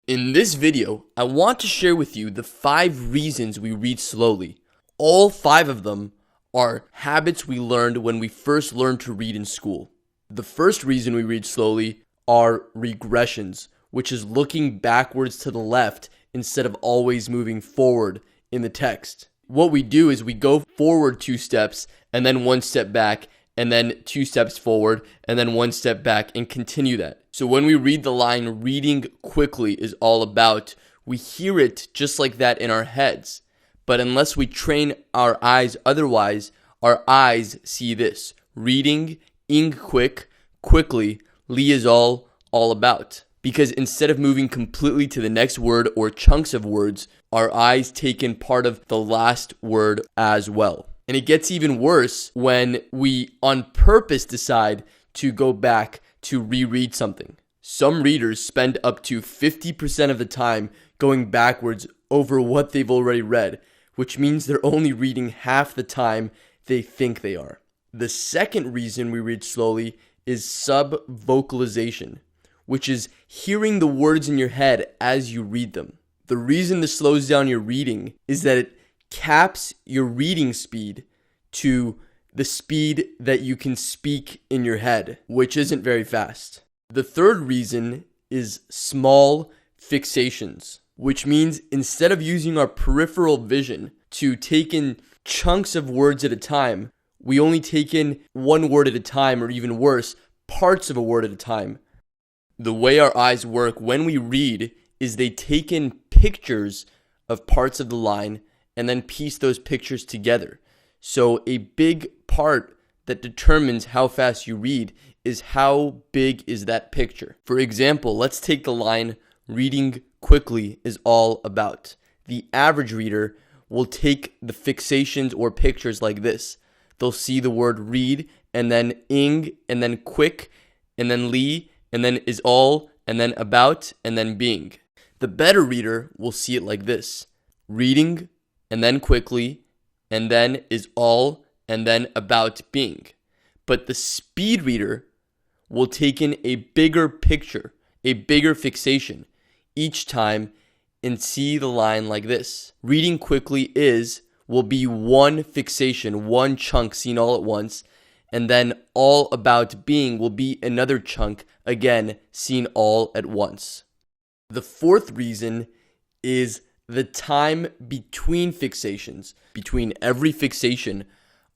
In this video, I want to share with you the 5 reasons we read slowly. All 5 of them are habits we learned when we first learned to read in school. The first reason we read slowly are regressions, which is looking backwards to the left instead of always moving forward in the text. What we do is we go forward 2 steps and then 1 step back and then 2 steps forward and then 1 step back and continue that. So when we read the line, reading quickly is all about, we hear it just like that in our heads. But unless we train our eyes otherwise, our eyes see this. Reading, ing quick, quickly, li is all about. Because instead of moving completely to the next word or chunks of words, our eyes take in part of the last word as well. And it gets even worse when we on purpose decide to go back to reread something. Some readers spend up to 50% of the time going backwards over what they've already read, which means they're only reading half the time they think they are. The second reason we read slowly is sub-vocalization, which is hearing the words in your head as you read them. The reason this slows down your reading is that it caps your reading speed to the speed that you can speak in your head, which isn't very fast. The third reason is small fixations, which means instead of using our peripheral vision to take in chunks of words at a time, we only take in one word at a time, or even worse, parts of a word at a time. The way our eyes work when we read is they take in pictures of parts of the line and then piece those pictures together. So a big part that determines how fast you read is how big is that picture. For example, let's take the line, reading quickly is all about. The average reader will take the fixations or pictures like this. They'll see the word read and then ing and then quick and then li and then is all and then about and then being. The better reader will see it like this. Reading and then quickly and then is all and then about being. But the speed reader will take in a bigger picture, a bigger fixation each time and see the line like this. Reading quickly will be one fixation, one chunk seen all at once, and then all about being will be another chunk, again, seen all at once. The fourth reason is the time between fixations. Between every fixation,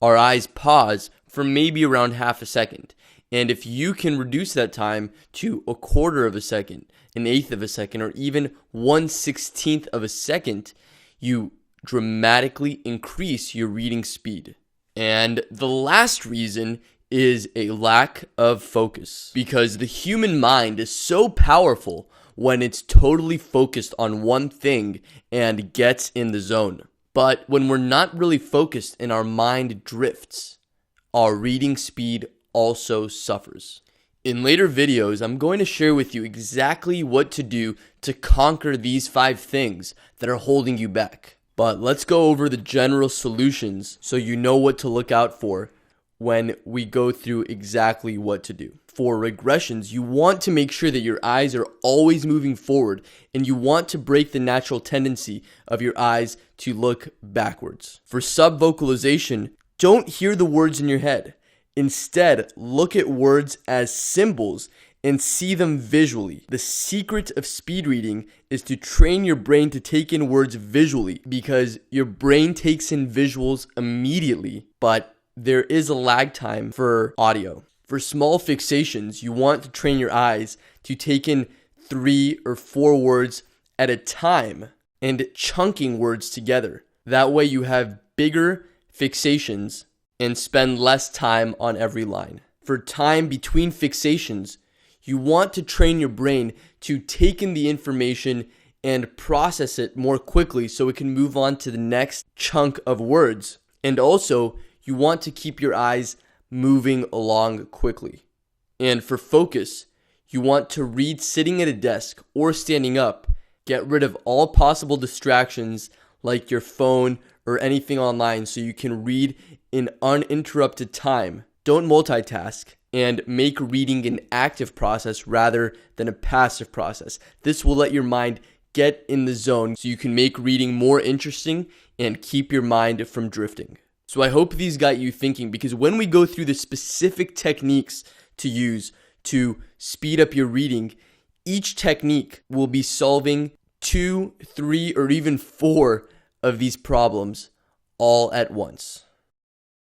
our eyes pause for maybe around half a second. And if you can reduce that time to a quarter of a second, an eighth of a second, or even 1/16 of a second, you dramatically increase your reading speed. And the last reason is a lack of focus. Because the human mind is so powerful when it's totally focused on one thing and gets in the zone. But when we're not really focused and our mind drifts, our reading speed also suffers. In later videos, I'm going to share with you exactly what to do to conquer these 5 things that are holding you back. But let's go over the general solutions so you know what to look out for when we go through exactly what to do. For regressions, you want to make sure that your eyes are always moving forward, and you want to break the natural tendency of your eyes to look backwards. For subvocalization, don't hear the words in your head. Instead, look at words as symbols and see them visually. The secret of speed reading is to train your brain to take in words visually, because your brain takes in visuals immediately, but there is a lag time for audio. For small fixations, you want to train your eyes to take in 3 or 4 words at a time and chunking words together. That way you have bigger fixations and spend less time on every line. For time between fixations, you want to train your brain to take in the information and process it more quickly so it can move on to the next chunk of words. And also, you want to keep your eyes moving along quickly. And for focus, you want to read sitting at a desk or standing up. Get rid of all possible distractions like your phone or anything online so you can read in uninterrupted time. don't multitask, and make reading an active process rather than a passive process. This will let your mind get in the zone so you can make reading more interesting and keep your mind from drifting. So I hope these got you thinking, because when we go through the specific techniques to use to speed up your reading, each technique will be solving 2, 3, or even 4 of these problems all at once.